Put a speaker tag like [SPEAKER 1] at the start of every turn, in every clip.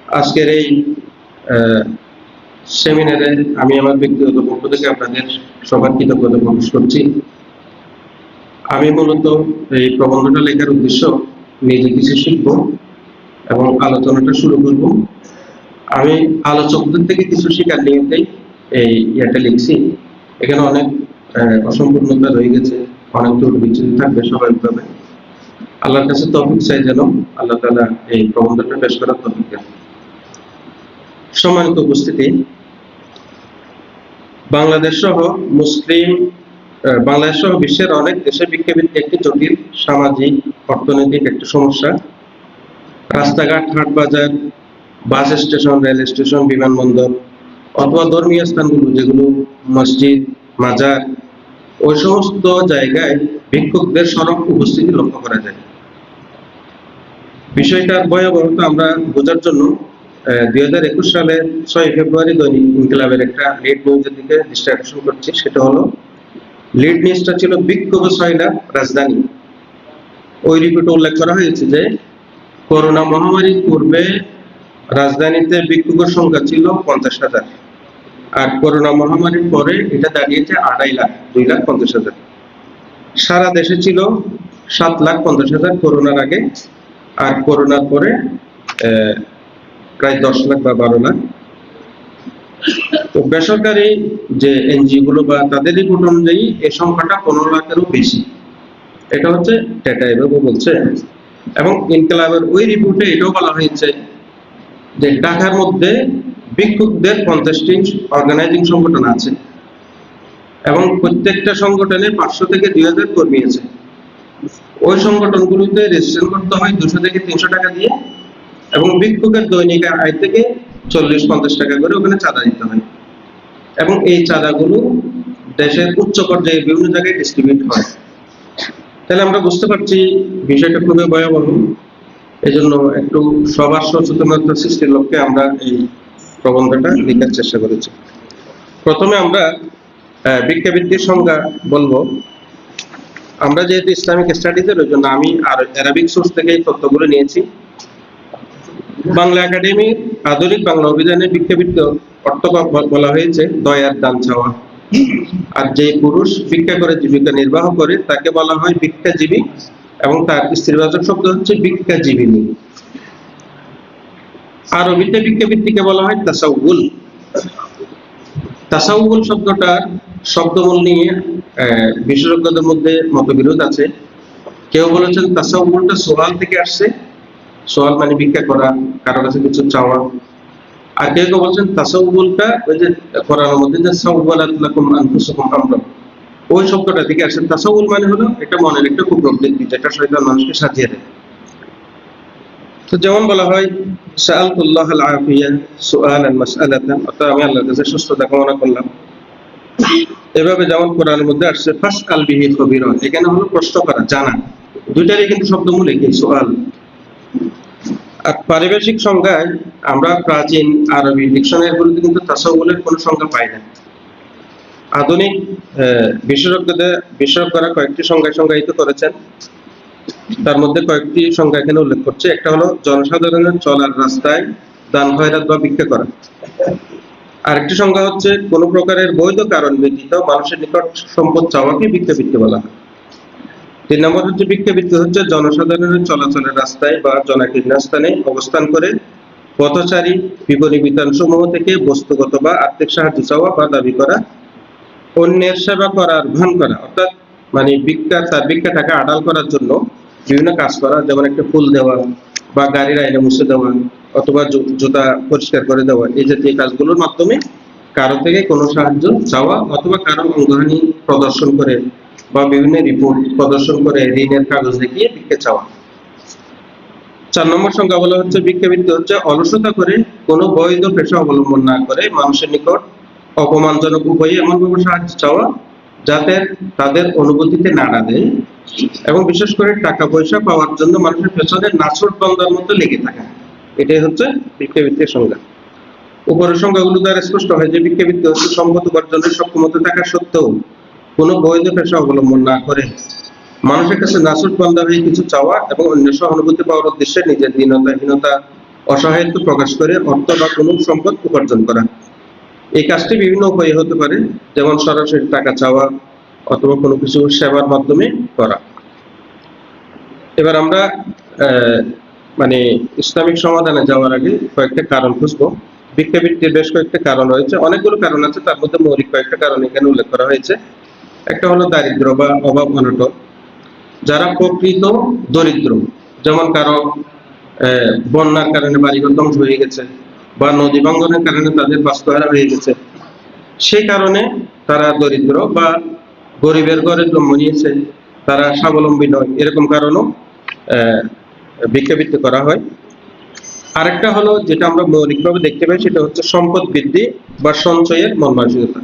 [SPEAKER 1] আজকের এই সেমিনারে আমি আমার ব্যক্তিগত পক্ষ থেকে আপনাদের সবার কৃতজ্ঞতা প্রকাশ করছি। আমি মূলত এই প্রবন্ধটা লেখার উদ্দেশ্য নিজে কিছু শিখব এবং আলোচনাটা শুরু করব। আমি আলোচকদের থেকে কিছু শেখার নিমিত্তেই এই ইয়েটা লিখছি। এখানে অনেক অসম্পূর্ণতা রয়ে গেছে, অনেক ত্রুটি বিচ্যুতি থাকবে স্বাভাবিকভাবে। আল্লাহর কাছে তৌফিক চাই যেন আল্লাহ তাআলা এই প্রবন্ধটা পেশ করার তৌফিক দেন। সম্মানিত উপস্থিতি, বাংলাদেশ সহ বিশ্বের অনেক দেশে ভিক্ষাবৃত্তি একটি জটিল সামাজিক অর্থনৈতিক একটি সমস্যা। রাস্তাঘাট, হাট বাজার, বাস স্টেশন, রেল স্টেশন, বিমানবন্দর অথবা ধর্মীয় স্থানগুলো যেগুলো মসজিদ, মাজার, ওই সমস্ত জায়গায় ভিক্ষুকদের সরব উপস্থিতি লক্ষ্য করা যায়। বিষয়টার ভয়াবহতা আমরা বোঝার জন্য 2021 সালের 6 ফেব্রুয়ারি দৈনিক ইনকিলাবের একটা লিড নিউজের দিকে দৃষ্টি আকর্ষণ করছি। সেটা হলো, লিড নিউজটা ছিল বিক্ষোভে 6 লাখ রাজধানী। ওই রিপোর্টে উল্লেখ করা হয়েছে যে করোনা মহামারীর পূর্বে রাজধানীতে ভিক্ষুকের সংখ্যা ছিল 50,000, আর করোনা মহামারীর পরে এটা দাঁড়িয়েছে 2.5 লাখ, 2,50,000। সারা দেশে ছিল 7,50,000 করোনার আগে, আর করোনার পরে প্রায় 10 লাখ বা 12 লাখ। তো বেসরকারি যে এনজিও গুলো বা তাদের রিপোর্ট অনুযায়ী এই সংখ্যাটা 15 লাখেরও বেশি। এটা হচ্ছে ডেটা এভাবে বলছে। এবং ইনকিলাবের ওই রিপোর্টে এটাও বলা হয়েছে যে ঢাকার মধ্যে ভিক্ষুকদের 50টি অর্গানাইজিং সংগঠন আছে এবং প্রত্যেকটা সংগঠনে 500 থেকে 2,000 কর্মী আছে। ওই সংগঠনগুলোতে রেজিস্ট্রেশন করতে হয় 200 থেকে 300 টাকা দিয়ে, এবং ভিক্ষুকের দৈনিক আয় থেকে 40-50 টাকা করে ওখানে চাঁদা দিতে হয়, এবং এই চাঁদাগুলো দেশের উচ্চ পর্যায়ে বিভিন্ন জায়গায় ডিস্ট্রিবিউট হয়। তাহলে আমরা বুঝতে পারছি বিষয়টা খুবই ভয়াবহ। এই জন্য একটু সবার সচেতনতা সৃষ্টির লক্ষ্যে আমরা এই প্রবন্ধটা লেখার চেষ্টা করেছি। প্রথমে আমরা ভিক্ষাবৃত্তির সংজ্ঞা বলবো। আমরা যেহেতু ইসলামিক স্টাডিজের, ওই জন্য আমি আর অ্যারাবিক সোর্স থেকে এই তথ্যগুলো নিয়েছি। বাংলা একাডেমির আধুনিক বাংলা অভিধানে ভিক্ষাবৃত্তি অর্থ বলা হয়েছে দয়ার দান চাওয়া। আর যে পুরুষ ভিক্ষা করে জীবিকা নির্বাহ করে তাকে বলা হয় ভিক্ষাজীবী, এবং তার স্ত্রীবাচক শব্দ হচ্ছে ভিক্ষাজীবিনী। আরবিতে ভিক্ষাবৃত্তিকে বলা হয় তাসাউল। তাসাউল শব্দটার শব্দমূল নিয়ে বিশেষজ্ঞদের মধ্যে মতবিরোধ আছে। কেউ বলেছেন তাসাউলটা সোয়াল থেকে আসছে, সোয়াল মানে ভিক্ষা করা, কারো কাছে কিছু চাওয়া। আর কেউ কেউ বলছেন তাসাউলটা ওই যে কোরআনের মধ্যে যে সাওয়ালাত লাকুম আনফুসুকুম আমরা, ওই শব্দটা থেকে আসছে। তাসাউল মানে হলো এটা মনের একটা কুপ্রবৃত্তি, যেটা শয়তান মানুষকে সাজিয়ে দেয়। তো যেমন বলা হয় সাআলতুল্লাহ আল আফিয়া সুআলান মাসআলাতান, অর্থাৎ আমি আল্লাহর কাছে সুস্থতা কামনা করলাম। এভাবে যেমন কোরআনের মধ্যে আসছে ফাসআল বিহি খবীরা, এখানে হলো প্রশ্ন করা, জানা। দুইটারই কিন্তু শব্দমূল একই, সুআল। আর পারিভাষিক সংজ্ঞায় আমরা প্রাচীন আরবি ডিকশনারিগুলোতে কিন্তু তাসাউলের কোনো সংজ্ঞা পাই না। আধুনিক বিশেষজ্ঞরা কয়েকটি সংজ্ঞায় সংজ্ঞায়িত করেছেন। তার মধ্যে কয়েকটি সংজ্ঞা এখানে উল্লেখ করছে। একটা হলো জনসাধারণের চলার রাস্তায় দান খয়রাত বা ভিক্ষা করা। আরেকটি সংজ্ঞা হচ্ছে কোন প্রকারের বৈধ কারণ ব্যতীত মানুষের নিকট সম্পদ চাওয়াকে ভিক্ষাবৃত্তি বলা হয়। 3 নম্বর হচ্ছে ভিক্ষাবৃত্তি হচ্ছে জনসাধারণের চলাচলের রাস্তায় বা জনাকীর্ণ স্থানে অবস্থান করে পথচারী বিপণী বিতানসমূহ থেকে বস্তুগত বা আর্থিক সাহায্য চাওয়া বা দাবি করা, অন্যের সেবা করার ভান করা, অর্থাৎ মানে তার ভিক্ষা টাকা আড়াল করার জন্য বিভিন্ন কাজ করা, যেমন একটা ফুল দেওয়া বা গাড়ির আয়না মুছে দেওয়া অথবা জুতা পরিষ্কার করে দেওয়া। এই জাতীয় কাজগুলোর মাধ্যমে কারো থেকে কোনো সাহায্য চাওয়া, অথবা কারো অঙ্গহানি প্রদর্শন করে বা বিভিন্ন রিপোর্ট প্রদর্শন করে ঋণের কাগজ দেখিয়ে ভিক্ষা চাওয়া। 4 নম্বর সংজ্ঞা বলা হচ্ছে ভিক্ষাবৃত্তি হচ্ছে অলসতা করে কোনো বৈধ পেশা অবলম্বন না করে মানুষের নিকট অপমানজনক উপায়ে এমনভাবে সাহায্য চাওয়া যাতে তাদের অনুভূতিতে নাড়া দেয়, এবং বিশেষ করে টাকা পয়সা পাওয়ার জন্য মানুষের পেছনে নাছর বান্দার মতো লেগে থাকা। এটাই হচ্ছে ভিক্ষাবৃত্তির সংজ্ঞা। উপরের সংজ্ঞাগুলো দ্বারা স্পষ্ট হয় যে ভিক্ষাবৃত্তি হচ্ছে সম্পদ উপার্জনের সক্ষমতা থাকা সত্ত্বেও কোনো বৈধ পেশা অবলম্বন না করে মানুষের কাছে নাছর বান্দা হয়ে কিছু চাওয়া এবং অন্য সহানুভূতি পাওয়ার উদ্দেশ্যে নিজের দীনতা, হীনতা অসহায়ত্ব প্রকাশ করে অর্থ বা কোনো সম্পদ উপার্জন করা। এই কাজটি বিভিন্ন উপায়ে হতে পারে, যেমন সরাসরি টাকা চাওয়া অথবা কোনো কিছু সেবার মাধ্যমে করা। এবার আমরা মানে ইসলামিক সমাধানে যাওয়ার আগে কয়েকটা কারণ খুঁজবো। ভিক্ষাবৃত্তির বেশ কয়েকটা কারণ রয়েছে, অনেকগুলো কারণ আছে, তার মধ্যে মৌলিক কয়েকটা কারণ এখানে উল্লেখ করা হয়েছে। একটা হলো দারিদ্র বা অভাব অনটন। যারা প্রকৃত দরিদ্র, যেমন কারো বন্যার কারণে বাড়িঘর ধ্বংস হয়ে গেছে বা নদী ভাঙ্গনের কারণে তাদের বাস্তুহারা হয়ে গেছে, সেই কারণে তারা দরিদ্র বা গরিবের ঘরে জন্ম নিয়েছে, তারা স্বাবলম্বী নয়, এরকম কারণও ভিক্ষাবৃত্তি করা হয়। আরেকটা হলো যেটা আমরা মৌলিকভাবে দেখতে পাই, সেটা হচ্ছে সম্পদ বৃদ্ধি বা সঞ্চয়ের মন মানসিকতা,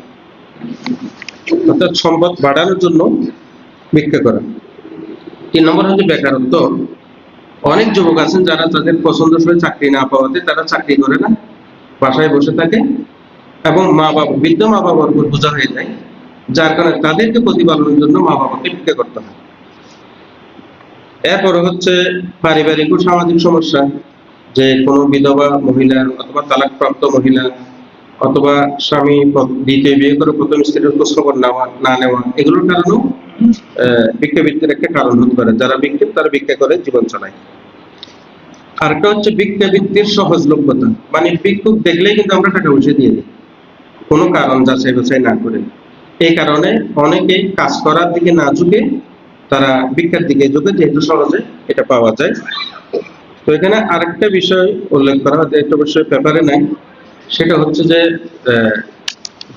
[SPEAKER 1] অর্থাৎ সম্পদ বাড়ানোর জন্য ভিক্ষা করা। 3 নম্বর হচ্ছে বেকারত্ব। অনেক যুবক আছেন যারা তাদের পছন্দসই চাকরি না পাওয়াতে তারা চাকরি করে না, বাসায় বসে থাকে এবং বৃদ্ধ মা বাবার উপর বোঝা হয়ে যায়, যার কারণে তাদেরকে প্রতিপালনের জন্য মা বাবাকে ভিক্ষা করতে হয়। এরপরে হচ্ছে পারিবারিক ও সামাজিক সমস্যা, যে কোনো বিধবা মহিলা অথবা তালাকপ্রাপ্ত মহিলা অথবা স্বামী দ্বিতীয় বিয়ে করে প্রথম স্ত্রীর খোঁজ খবর না নেওয়া, এগুলোর কারণেও ভিক্ষাবৃত্তির একটা কারণ হতে পারে। যারা ভিক্ষুক তারা ভিক্ষা করে জীবন চালায়। আরেকটা হচ্ছে ভিক্ষাবৃত্তির সহজলভ্যতা, মানে ভিক্ষুক দেখলেই কিন্তু আমরা টাকা পয়সা দিয়ে দিই, কোনো কারণ যাচাই বাছাই না করে। এই কারণে অনেকেই কাজ করার দিকে না ঝুঁকে তারা ভিক্ষার দিকে ঝুঁকে, যেহেতু সহজে এটা পাওয়া যায়। তো এখানে আরেকটা বিষয় উল্লেখ করা হয়, একটা বিষয় পেপারে নাই, সেটা হচ্ছে যে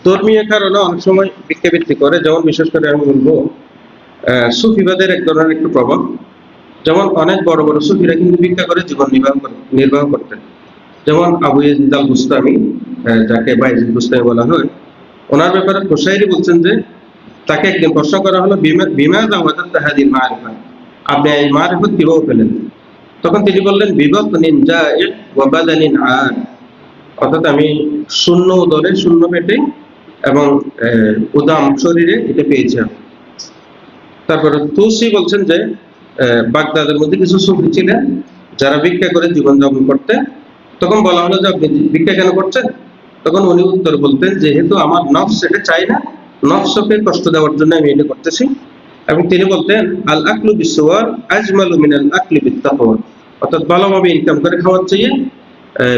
[SPEAKER 1] ধর্মীয় কারণে অনেক সময় ভিক্ষাবৃত্তি করে। যেমন বিশেষ করে আমি বলবো সুফিবাদের এক ধরনের একটু প্রভাব। যেমন অনেক বড় বড় সুফিরা কিন্তু ভিক্ষা করে জীবন নির্বাহ করতেন। যেমন আবু ইয়াজিদ আল বুস্তামি, যাকে বাইজিদ বুস্তামি বলা হয়, ওনার ব্যাপারে কুশাইরি বলছেন যে তাকে একদিন প্রশ্ন করা হলো, বিমা দাওয়াতাত তাহাদিল মারিফা, আপনি এই মারিফত কিভাবে পেলেন? তখন তিনি বললেন, বিবাতনিন জাইদ ওয়া বাদানিন আন, অর্থাৎ আমি শূন্য উদরে শূন্য পেটে এবং উদাম শরীরে এটা পেয়েছি। তারপরে তুসি বলছেন যে বাগদাদের মধ্যে কিছু সুফি ছিলেন যারা ভিক্ষা করে জীবনযাপন করতেন। তখন বলা হলো যে আপনি ভিক্ষা কেন করছেন? তখন উনি উত্তর বলতেন, যেহেতু আমার নফস এটা চাই না, নফসকে কষ্ট দেওয়ার জন্য আমি এটা করতেছি। এবং তিনি বলতেন, আল আকলু বিসওয়ার আজমালু মিনাল আকলি বিত্তাকওয়া, অর্থাৎ ভালোভাবে ইনকাম করে খাওয়ার চেয়ে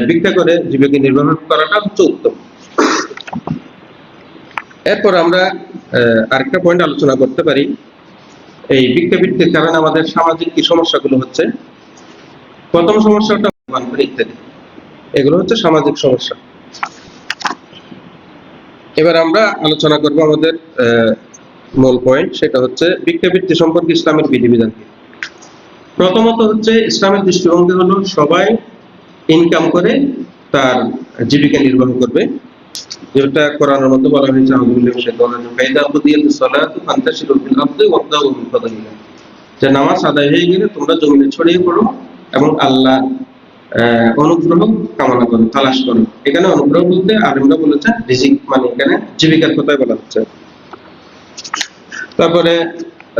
[SPEAKER 1] ভিক্ষা করে জীবিকা নির্বাহ করাটা হচ্ছে উত্তম। এরপর আমরা আরেকটা পয়েন্ট আলোচনা করতে পারি, এই ভিক্ষাবৃত্তির কারণে আমাদের সামাজিক কি সমস্যাগুলো হচ্ছে। প্রথম সমস্যাটা ইত্যাদি, এগুলো হচ্ছে সামাজিক সমস্যা। এবার আমরা আলোচনা করব আমাদের মূল পয়েন্ট, সেটা হচ্ছে ভিক্ষাবৃত্তি সম্পর্কে ইসলামের বিধিবিধান কি। প্রথমত হচ্ছে ইসলামের দৃষ্টিভঙ্গি হলো সবাই ইনকাম করে তার জীবিকা নির্বাহ করবে, যেটা কোরআনের মধ্যে বলা হয়েছে, যে নামাজ আদায় হয়ে গেলে তোমরা জমিনে ছড়িয়ে পড়ো এবং আল্লাহ অনুগ্রহ কামনা করো, তালাশ করো। এখানে অনুগ্রহ বলতে আলেমরা বলেছে রিজিক, মানে এখানে জীবিকার কথাই বলা হচ্ছে। তারপরে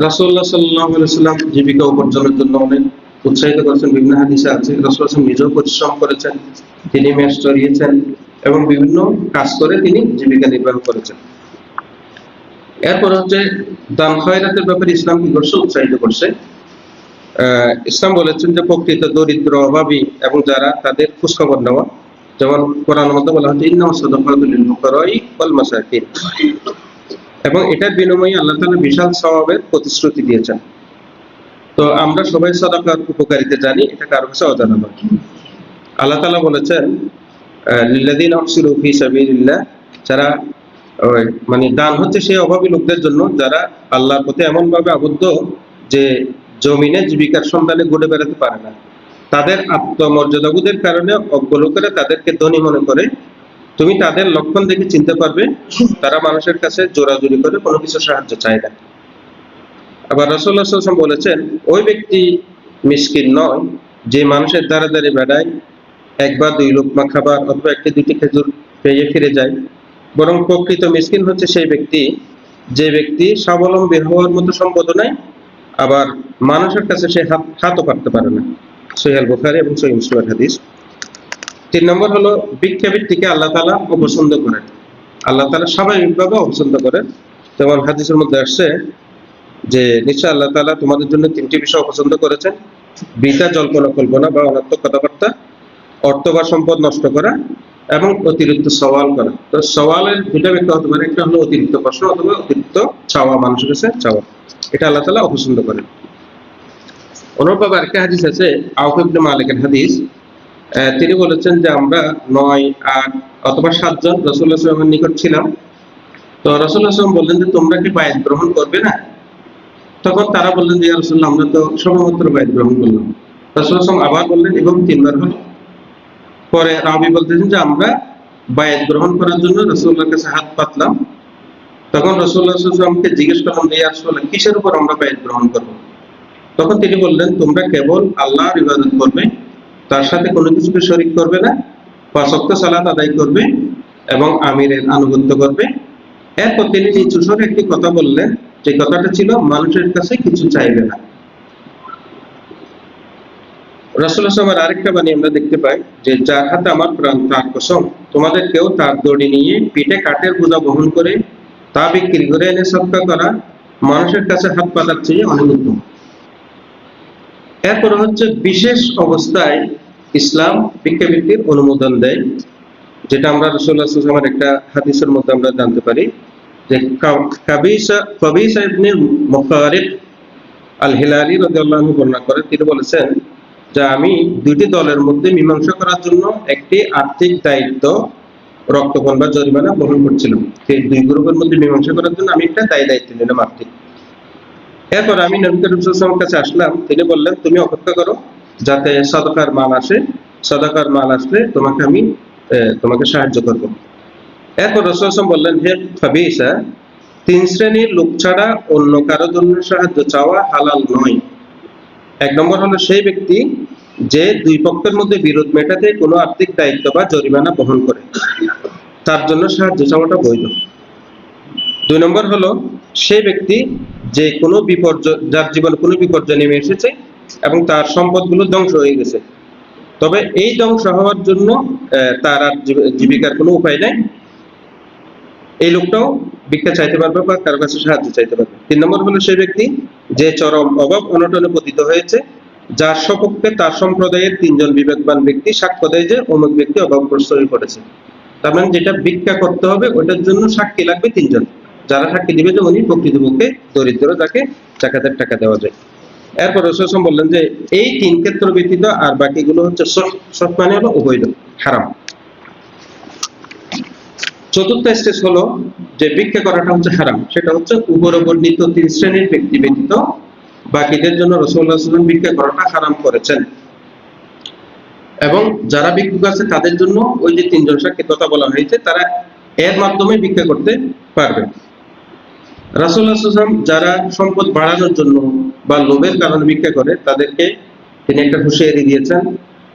[SPEAKER 1] রাসূলুল্লাহ সাল্লাল্লাহু আলাইহি ওয়াসাল্লাম জীবিকা উপার্জনের জন্য অনেক উৎসাহিত করেছেন। বিভিন্ন হাদিসে আছে রাসূলুল্লাহ নিজেও পরিশ্রম করেছেন, তিনি মেষ চড়িয়েছেন এবং বিভিন্ন কাজ করে তিনি জীবিকা নির্বাহ করেছেন। এরপর হচ্ছে দান খয়রাতের ব্যাপারে ইসলাম কি করছে? উৎসাহিত করছে। ইসলাম বলেছেন যে প্রকৃত দরিদ্র, অভাবী এবং যারা, তাদের খোঁজখবর নেওয়া। যেমন কোরআনের মধ্যে বলা হচ্ছে, ইন্নামাস সাদাকাতু লিল ফুকারাই ওয়াল মাসাকিন, এবং এটার বিনিময়ে আল্লাহ তাআলা বিশাল সওয়াবের প্রতিশ্রুতি দিয়েছেন। তো আমরা সবাই সাদাকার উপকারিতা জানি, এটা কারো কাছে অজানা নয়। আল্লাহ তাআলা বলেছেন, লিল্লাযিনা উহসিরু ফি সাবিলিল্লাহ, যারা মানে দান হচ্ছে সেই অভাবী লোকদের জন্য যারা আল্লাহর পথে এমন ভাবে আবদ্ধ যে জমিনে জীবিকার সন্ধানে ঘুরে বেড়াতে পারে না। তাদের আত্মমর্যাদাবোধের কারণে অজ্ঞ লোকেরা তাদেরকে ধনী মনে করে। তুমি তাদের লক্ষণ দেখে চিনতে পারবে তারা মানুষের কাছে জোরাজুরি করে কোনো কিছু সাহায্য চায় না। আবার রাসূলুল্লাহ সাল্লাল্লাহু আলাইহি ওয়াসাল্লাম বলেছেন, ওই ব্যক্তি মিসকিন নয় যে মানুষের দ্বারা দ্বারে বেড়ায়, একবার 2 লোকমা খাবার অথবা 1-2টি খেজুর পেয়ে ফিরে যায়, বরং প্রকৃত মিসকিন হচ্ছে সেই ব্যক্তি যে ব্যক্তি স্বাবলম্বী হওয়ার মতো সম্পদ নাই, আবার মানুষের কাছে সে হাতও পাততে পারে না। সহিহ আল বুখারী এবং সহিহ মুসলিমের হাদিস। তিন নম্বর হলো ভিক্ষাবৃত্তিকে আল্লাহ তাআলা অপছন্দ করেন। আল্লাহ তাআলা স্বাভাবিকভাবে অপছন্দ করেন। যেমন হাদিসের মধ্যে আসছে যে নিশ্চয় আল্লাহ তাআলা তোমাদের জন্য তিনটি বিষয় অপছন্দ করেছেন: বৃথা জল্পনা কল্পনা বা অনর্থক কথাবার্তা, অর্থ বা সম্পদ নষ্ট করা, এবং অতিরিক্ত সওয়াল করা। তো সওয়ালের দুটা ব্যাখ্যা হতে পারে, একটা হলো অতিরিক্ত প্রশ্ন অথবা অতিরিক্ত চাওয়া, মানুষের কাছে চাওয়া। এটা আল্লাহ তাআলা অপছন্দ করেন। অনুরূপভাবে আরেকটা হাদিস আছে, আউফ ইবনে মালিকের হাদিস। তিনি বলেছেন যে আমরা 9, 8 অথবা 7 জন রাসূলুল্লাহ সাল্লাল্লাহু আলাইহি ওয়াসাল্লামের নিকট ছিলাম। তো রাসূলুল্লাহ সাল্লাল্লাহু আলাইহি ওয়াসাল্লাম বললেন যে তোমরা কি বায়াত গ্রহণ করবে না? তখন তারা বললেন যে ইয়া রাসূলুল্লাহ আমরা তো সবেমাত্র বায়াত গ্রহণ করলাম। রাসূলুল্লাহ সাল্লাল্লাহু আলাইহি ওয়াসাল্লাম আবার বললেন এবং 3 বার হলো। পরে রাবী বলতেছেন যে আমরা বায়াত গ্রহণ করার জন্য রাসূলুল্লাহর কাছে হাত পাতলাম। তখন রাসূলুল্লাহ সাল্লাল্লাহু আলাইহি ওয়াসাল্লামকে জিজ্ঞেস করলাম যে ইয়া রাসূলুল্লাহ কিসের উপর আমরা বায়াত গ্রহণ করব? তখন তিনি বললেন তোমরা কেবল আল্লাহর ইবাদত করবে, তার সাথে কোনো কিছুকে শরীক করবে না, 5 ওয়াক্ত সালাত আদায় করবে এবং আমিরের আনুগত্য করবে। এরপর তিনি নিচু স্বরে একটি কথা বললেন, যে কথাটা ছিল মানুষের কাছে কিছু চাইবে না। রাসূলুল্লাহ সাল্লাল্লাহু আলাইহি ওয়াসাল্লামের আরেকটা বাণী আমরা দেখতে পাই যে যার হাতে আমার প্রাণ তার কসম, তোমাদের কেউ তার দড়ি নিয়ে পিঠে কাঠের বোঝা বহন করে তা বিক্রি করে এনে সদকা করা মানুষের কাছে হাত পাতার চেয়ে অনেক উত্তম। এরপর হচ্ছে বিশেষ অবস্থায় ইসলাম ভিক্ষাবৃত্তির অনুমোদন দেয়, যেটা আমরা রাসূলুল্লাহ সাল্লাল্লাহু আলাইহি ওয়াসাল্লামের একটা হাদিসের মধ্যে আমরা জানতে পারি যে কাবিসা ইবনে মুখারিক আল হিলালি রাদিয়াল্লাহু আনহু বর্ণনা করেন। তিনি বলেছেন যে আমি দুটি দলের মধ্যে মীমাংসা করার জন্য একটি আর্থিক দায়িত্ব, রক্তপণ বা জরিমানা বহন করছিলাম। সেই দুই গ্রুপের মধ্যে মীমাংসা করার জন্য আমি একটা দায়িত্ব নিলাম আর্থিক। এরপর আমি নবী করিম সাল্লাল্লাহু আলাইহি ওয়াসাল্লামের কাছে আসলাম। তিনি বললেন তুমি অপেক্ষা করো যাতে সাদাকার মাল আসে, সাদাকার মাল আসলে তোমাকে সাহায্য করব। এরপর রাসূলুল্লাহ সাল্লাল্লাহু আলাইহি ওয়াসাল্লাম বললেন হে খাবিসা, 3 শ্রেণীর লোক ছাড়া অন্য কারো জন্য সাহায্য চাওয়া হালাল নয়। 1 নম্বর হলো সেই ব্যক্তি যে দুই পক্ষের মধ্যে বিরোধ মেটাতে কোনো আর্থিক দায়িত্ব বা জরিমানা বহন করে, তার জন্য সাহায্য চাওয়াটা বৈধ। 2 নম্বর হলো সেই ব্যক্তি যে কোনো বিপর্যয়, যার জীবনে কোনো বিপর্যয় নেমে এসেছে এবং তার সম্পদগুলো ধ্বংস হয়ে গেছে, তবে এই ধ্বংস হওয়ার জন্য তার আর জীবিকার কোনো উপায় নেই, এই লোকটাও ভিক্ষা চাইতে পারবে বা কারো কাছে সাহায্য চাইতে পারবে। 3 নম্বর হলো সেই ব্যক্তি যে চরম অভাব অনটনে পতিত হয়েছে, যার সপক্ষে তার সম্প্রদায়ের 3 জন বিবেকবান ব্যক্তি সাক্ষ্য দেয় যে অমুক ব্যক্তি অভাবগ্রস্ত হয়ে পড়েছে। তার মানে যেটা ভিক্ষা করতে হবে ওটার জন্য সাক্ষী লাগবে 3 জন, যারা সাক্ষী দিবে যে উনি প্রকৃতপক্ষে দরিদ্র, যাকে জাকাতের টাকা দেওয়া যায়। এরপর রাসূলুল্লাহ সাল্লাল্লাহু আলাইহি ওয়াসাল্লাম বললেন যে এই 3 ক্ষেত্র ব্যতীত আর বাকিগুলো হচ্ছে সৎ, মানে হলো অবৈধ, হারাম। চতুর্থ স্টেজ হলো যে ভিক্ষা করাটা হচ্ছে হারাম, সেটা হচ্ছে উপরে বর্ণিত 3 শ্রেণীর ব্যক্তি ব্যতীত বাকিদের জন্য রাসূলুল্লাহ সাল্লাল্লাহু আলাইহি ওয়াসাল্লাম ভিক্ষা করাটা হারাম করেছেন। এবং যারা ভিক্ষুক আছে তাদের জন্য ওই যে 3 জন সাক্ষীর কথা বলা হয়েছে, তারা এর মাধ্যমে ভিক্ষা করতে পারবে। রাসূলুল্লাহ সাল্লাল্লাহু আলাইহি ওয়াসাল্লাম যারা সম্পদ বাড়ানোর জন্য বা লোভের কারণে ভিক্ষা করে তাদেরকে তিনি একটা হুঁশিয়ারি দিয়েছেন।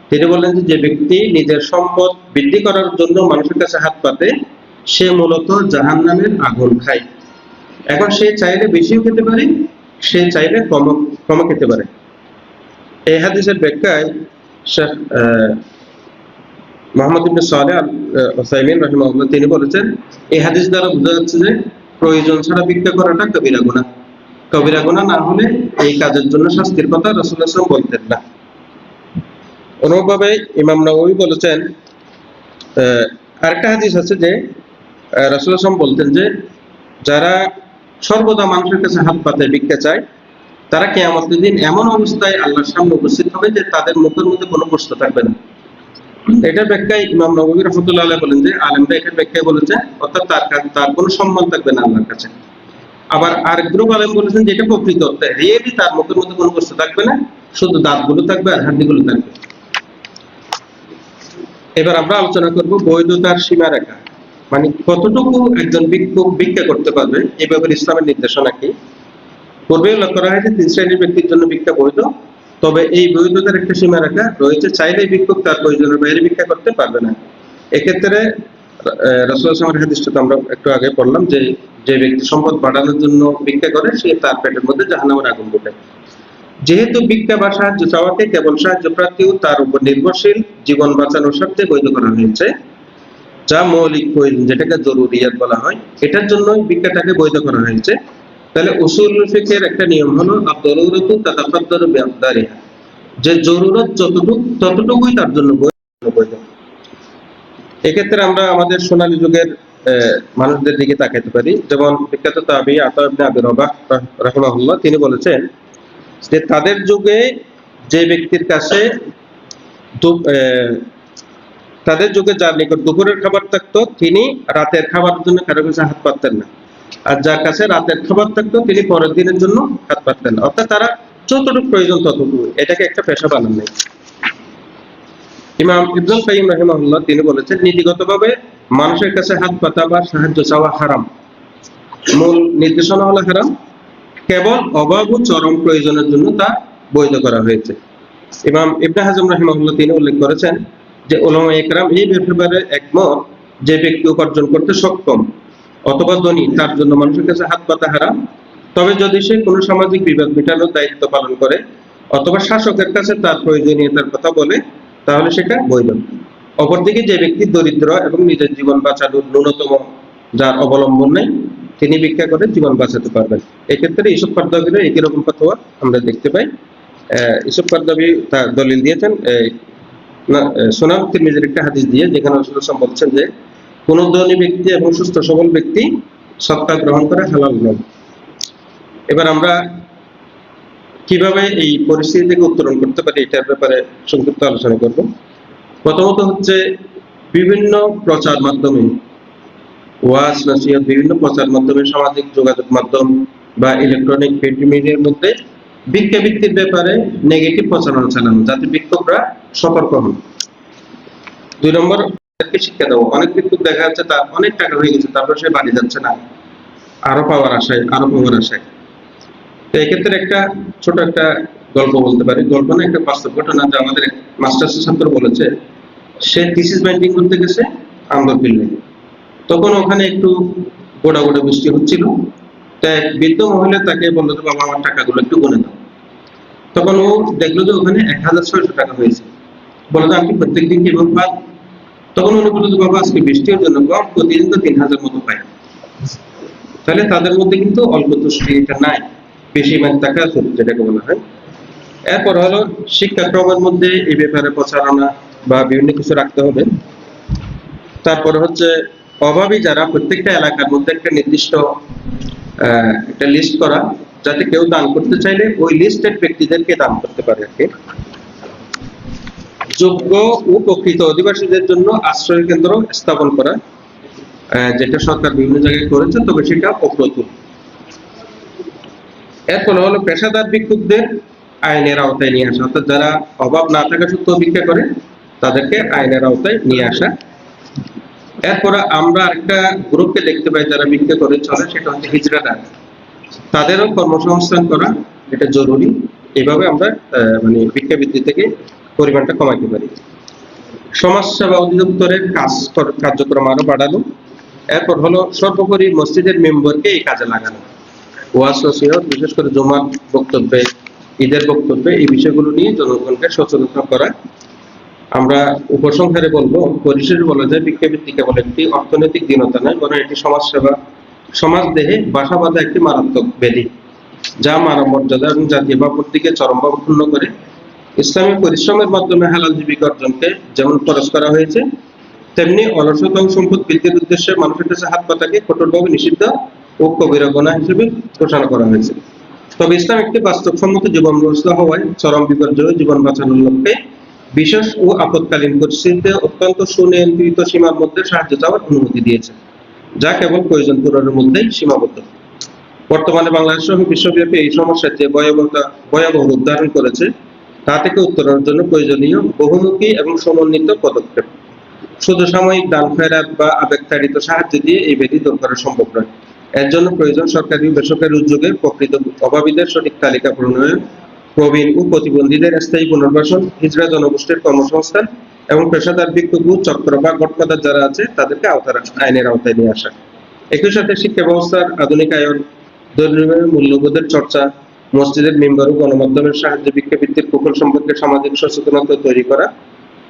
[SPEAKER 1] তিনি বললেন যে ব্যক্তি নিজের সম্পদ বৃদ্ধি করার জন্য মানুষের কাছে হাত পাতে সে মূলত জাহান্নামের আগুন খায়। এখন সে চাইলে বেশিও খেতে পারে, সে চাইলে কম খেতে পারে। এই হাদিসের ব্যাখ্যায় শেখ মুহাম্মদ ইবনে সালেহ আল উসাইমিন রাহিমাহুল্লাহ তিনি বলেছেন এই হাদিস দ্বারা বোঝা যাচ্ছে যে প্রয়োজন ছাড়া ভিক্ষা করাটা কবিরা গুনাহ। কবিরা গুনাহ না হলে এই কাজের জন্য শাস্তির কথা রাসূলুল্লাহ সাল্লাল্লাহু আলাইহি ওয়াসাল্লাম বলতেন না। অনুরূপভাবে ইমাম নববী বলেছেন, আরেকটা হাদিস আছে যে রাসূলুল্লাহ সাল্লাল্লাহু আলাইহি ওয়াসাল্লাম বলতেন যে যারা সর্বদা মানুষের কাছে হাত পাতে ভিক্ষা চায় তারা কিয়ামতের দিন এমন অবস্থায় আল্লাহর সামনে উপস্থিত হবে যে তাদের মুখের মধ্যে কোনো গোশত থাকবে না। এটার ব্যাখ্যায় ইমাম নববী রাহমাতুল্লাহ আলাইহি বলেন যে আলেমরা এটার ব্যাখ্যায় বলেছে অর্থাৎ তার কোনো সম্মান থাকবে না আল্লাহর কাছে। আবার আরেক গ্রুপ আলেম বলেছেন যে এটা প্রকৃত অর্থে রিয়েলি তার মুখের মধ্যে কোনো গোশত থাকবে না, শুধু দাঁতগুলো থাকবে আর হাড্ডিগুলো থাকবে। এবার আমরা আলোচনা করব বৈধতার সীমারেখা, মানে কতটুকু একজন ভিক্ষুক ভিক্ষা করতে পারবে এই ব্যাপারে ইসলামের নির্দেশনা কি। পূর্বে উল্লেখ করা হয়েছে 3 শ্রেণীর ব্যক্তির জন্য ভিক্ষা বৈধ, তবে এই বৈধতার একটা সীমারেখা রয়েছে, চাইলে ভিক্ষুক তার প্রয়োজনের বাইরে ভিক্ষা করতে পারবে না। এক্ষেত্রে রাসূলুল্লাহ সাল্লাল্লাহু আলাইহি ওয়াসাল্লামের হাদিসটা আমরা একটু আগে পড়লাম যে ব্যক্তি সম্পদ বাড়ানোর জন্য ভিক্ষা করে সে তার পেটের মধ্যে জাহান্নামের আগুন ঢোকে। যেহেতু ভিক্ষা বা সাহায্য চাওয়াকে কেবল সাহায্য প্রার্থী ও তার উপর নির্ভরশীল জীবন বাঁচানোর স্বার্থে বৈধ করা হয়েছে, যা মৌলিক প্রয়োজন যেটাকে জরুরিয়াত বলা হয়, এটার জন্যই ভিক্ষাটাকে বৈধ করা হয়েছে। তাহলে উসুল ফিকহের একটা নিয়ম হলো আদ-দারুরাতু তাতাকাদ্দারু বিআকদারিহা, যে জরুরত যতটুকু ততটুকুই তার জন্য বৈধ। এক্ষেত্রে আমরা আমাদের সোনালী যুগের মানুষদের দিকে তাকাতে পারি। যেমন বিখ্যাত তাবী আতা ইবনে আবি রবাহ রাহিমাহুল্লাহ, তিনি বলেছেন যে তাদের যুগে যে ব্যক্তির কাছে তাদের যুগে যার নিকট দুপুরের খাবার থাকতো তিনি রাতের খাবারের জন্য কারো কাছে হাত পাততেন না, আর যার কাছে রাতের খাবার থাকতো তিনি পরের দিনের জন্য হাত পাততেন না। অর্থাৎ তারা যতটুকু প্রয়োজন ততটুকু, এটাকে একটা পেশা বানান নাই। ইমাম ইবনুল কাইয়িম রাহিমাহুল্লাহ তিনি বলেছেন নীতিগতভাবে মানুষের কাছে হাত পাতা বা সাহায্য চাওয়া হারাম, মূল নির্দেশনা হলো হারাম, কেবল অভাব ও চরম প্রয়োজনের জন্য তা বৈধ করা হয়েছে। ইমাম ইবনে হাজম রাহিমাহুল্লাহ তিনি উল্লেখ করেছেন যে উলামা ইকরাম এই ব্যাপারে একমত যে ব্যক্তি উপার্জন করতে সক্ষম অথবা ধনী তার জন্য মানুষের কাছে হাত পাতা হারাম, তবে যদি সে কোনো সামাজিক বিবাদ মেটানোর দায়িত্ব পালন করে অথবা শাসকের কাছে তার প্রয়োজনীয়তার কথা বলে তাহলে সেটা বৈধ। অপরদিকে যে ব্যক্তি দরিদ্র এবং নিজের জীবন বাঁচানোর ন্যূনতম যার অবলম্বন নেই তিনি ভিক্ষা করে জীবন বাঁচাতে পারবেন। এক্ষেত্রে ইসুফ কারদাবীর একই রকম ফতোয়া আমরা দেখতে পাই। ইসুফ কারদাবী তার দলিল দিয়েছেন সুনান তিরমিজির একটা হাদিস দিয়ে, যেখানে রাসূলুল্লাহ সাল্লাল্লাহু আলাইহি ওয়াসাল্লাম বলছেন যে কোন ধনী ব্যক্তি এবং সুস্থ সবল ব্যক্তি সদকা গ্রহণ করে হালাল নয়। এবার আমরা কিভাবে এই পরিস্থিতি থেকে উত্তরণ করতে পারি এটার ব্যাপারে সংক্ষিপ্ত আলোচনা করব। প্রথমত হচ্ছে বিভিন্ন প্রচার মাধ্যমে, ওয়াজ নসিহত, বিভিন্ন প্রচার মাধ্যমে, সামাজিক যোগাযোগ মাধ্যম বা ইলেকট্রনিক প্রিন্ট মিডিয়ার মধ্যে ভিক্ষাবৃত্তির ব্যাপারে নেগেটিভ প্রচারণা চালানো, যাতে ভিক্ষুকরা সতর্ক হন। 2 নম্বর, শিক্ষা দেবো। অনেক ভিক্ষুক দেখা যাচ্ছে তার অনেক টাকা হয়ে গেছে, তারপর সে বাড়ি যাচ্ছে না, আরো পাওয়ার আশায়। তো এক্ষেত্রে একটা ছোট একটা গল্প বলতে পারি, গল্প না, একটা বাস্তব ঘটনা। যে আমাদের মাস্টার্সের ছাত্র বলেছে সে থিসিস বাইন্ডিং করতে গেছে আন্দরকিল্লে, তখন ওখানে একটু গোড়া বৃষ্টি হচ্ছিল। তাই বৃদ্ধ মহিলা তাকে বললো যে বাবা আমার টাকাগুলো একটু গুনে দাও। তখন ও দেখলো যে ওখানে 1600 টাকা হয়েছে। বললো যে আমি প্রত্যেকদিন কিভাবে পাই? তখন উনি বললো যে বাবা আজকে বৃষ্টির জন্য কম, প্রতিদিন তো 3000 মতো পাই। তাহলে তাদের মধ্যে কিন্তু অল্প তুষ্টিটা নাই, বেশি মানে টাকা যেটাকে বলা হয়। এরপর হলো শিক্ষাক্রমের মধ্যে এই ব্যাপারে প্রচারণা বা বিভিন্ন কিছু রাখতে হবে। তারপরে হচ্ছে অভাবী যারা, প্রত্যেকটা এলাকার মধ্যে একটা নির্দিষ্ট একটা লিস্ট করা, যাতে কেউ দান করতে চাইলে ওই লিস্টেড ব্যক্তিদেরকে দান করতে পারে আর কি। যোগ্য ও প্রকৃত অধিবাসীদের জন্য আশ্রয় কেন্দ্র স্থাপন করা, যেটা সরকার বিভিন্ন জায়গায় করেছে, তবে সেটা অপ্রতুল। এরপর হলো পেশাদার ভিক্ষুকদের আইনের আওতায় নিয়ে আসা, অর্থাৎ যারা অভাব না থাকা সত্ত্বেও ভিক্ষা করে তাদেরকে আইনের আওতায় নিয়ে আসা। এরপরে আমরা আরেকটা গ্রুপকে দেখতে পাই যারা ভিক্ষা করে চলে, সেটা হচ্ছে হিজড়ারা। তাদেরও কর্মসংস্থান করা এটা জরুরি। এইভাবে আমরা মানে ভিক্ষাবৃত্তি থেকে পরিমাণটা কমাইতে পারি। সমাজসেবা অধিদপ্তরের কার্যক্রম আরো বাড়ানো। এরপর হলো সর্বোপরি মসজিদের মেম্বারকে এই কাজে লাগানো, ওয়াজ নসিহত, বিশেষ করে জুমার বক্তব্যে, ঈদের বক্তব্যে এই বিষয়গুলো নিয়ে জনগণকে সচেতন করা। আমরা উপসংহারে বলবো, পরিশেষে বলা যায় ভিক্ষাবৃত্তি কেবল একটি অর্থনৈতিক দীনতা নয়, বরং এটি সমাজসেবা, সমাজ দেহে বাসা বাঁধা একটি মারাত্মক ব্যাধি, যা মানব মর্যাদা এবং জাতীয় ভাবমূর্তিকে দিকে চরমভাবে ক্ষুণ্ণ করে। ইসলামী পরিশ্রমের মাধ্যমে হালাল জীবিকা অর্জনকে যেমন খরচ করা হয়েছে, তেমনি অলসতা ও সম্পদ বৃদ্ধির উদ্দেশ্যে মানুষের কাছে হাত পাতাকে কঠোরভাবে নিষিদ্ধ ও কবিরা গুনাহ হিসেবে ঘোষণা করা হয়েছে। তবে ইসলাম একটি বাস্তবসম্মত জীবন ব্যবস্থা হওয়ায় চরম বিপর্যয়ে জীবন বাঁচানোর লক্ষ্যে বিশেষ ও আপৎকালীন পরিস্থিতিতে অত্যন্ত সুনিয়ন্ত্রিত সীমার মধ্যে সাহায্য চাওয়ার অনুমতি দিয়েছে, যা কেবল প্রয়োজন পূরণের মধ্যেই সীমাবদ্ধ। বর্তমানে বাংলাদেশ সহ বিশ্বব্যাপী এই সমস্যার যে ভয়াবহ রূপ ধারণ করেছে, তা থেকে উত্তরণের জন্য প্রয়োজনীয় বহুমুখী এবং সমন্বিত পদক্ষেপ। শুধু সাময়িক দান খয়রাত বা আবেগতাড়িত সাহায্য দিয়ে এই ব্যাধি দূর করা সম্ভব নয়। এর জন্য প্রয়োজন সরকারি ও বেসরকারি উদ্যোগে প্রকৃত অভাবীদের সঠিক তালিকা প্রণয়ন, প্রবীণ ও প্রতিবন্ধীদের স্থায়ী পুনর্বাসন, হিজড়া জনগোষ্ঠীর কর্মসংস্থান এবং পেশাদার ভিক্ষুক চক্র বা গডফাদার যারা আছে তাদেরকে আইনের আওতায় নিয়ে আসা। একই সাথে শিক্ষা ব্যবস্থার আধুনিকায়ন, ধর্মীয় মূল্যবোধের চর্চা, মসজিদের মেম্বার ও গণমাধ্যমের সাহায্যে ভিক্ষাবৃত্তির কুফল সম্পর্কে সামাজিক সচেতনতা তৈরি করা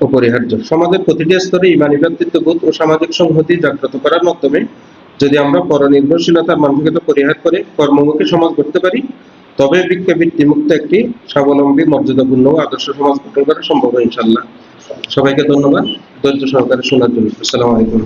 [SPEAKER 1] অপরিহার্য। সমাজের প্রতিটি স্তরে ইমানি ভ্রাতৃত্ববোধ ও সামাজিক সংহতি জাগ্রত করার মাধ্যমে যদি আমরা পরনির্ভরশীলতার মানসিকতা পরিহার করে কর্মমুখী সমাজ গড়তে পারি, তবে ভিক্ষাবৃত্তি মুক্ত একটি স্বাবলম্বী, মর্যাদাপূর্ণ ও আদর্শ সমাজ গঠন করা সম্ভব হয় ইনশাআল্লাহ। সবাইকে ধন্যবাদ ধৈর্য সহকারে শোনার জন্য। আসসালামু আলাইকুম।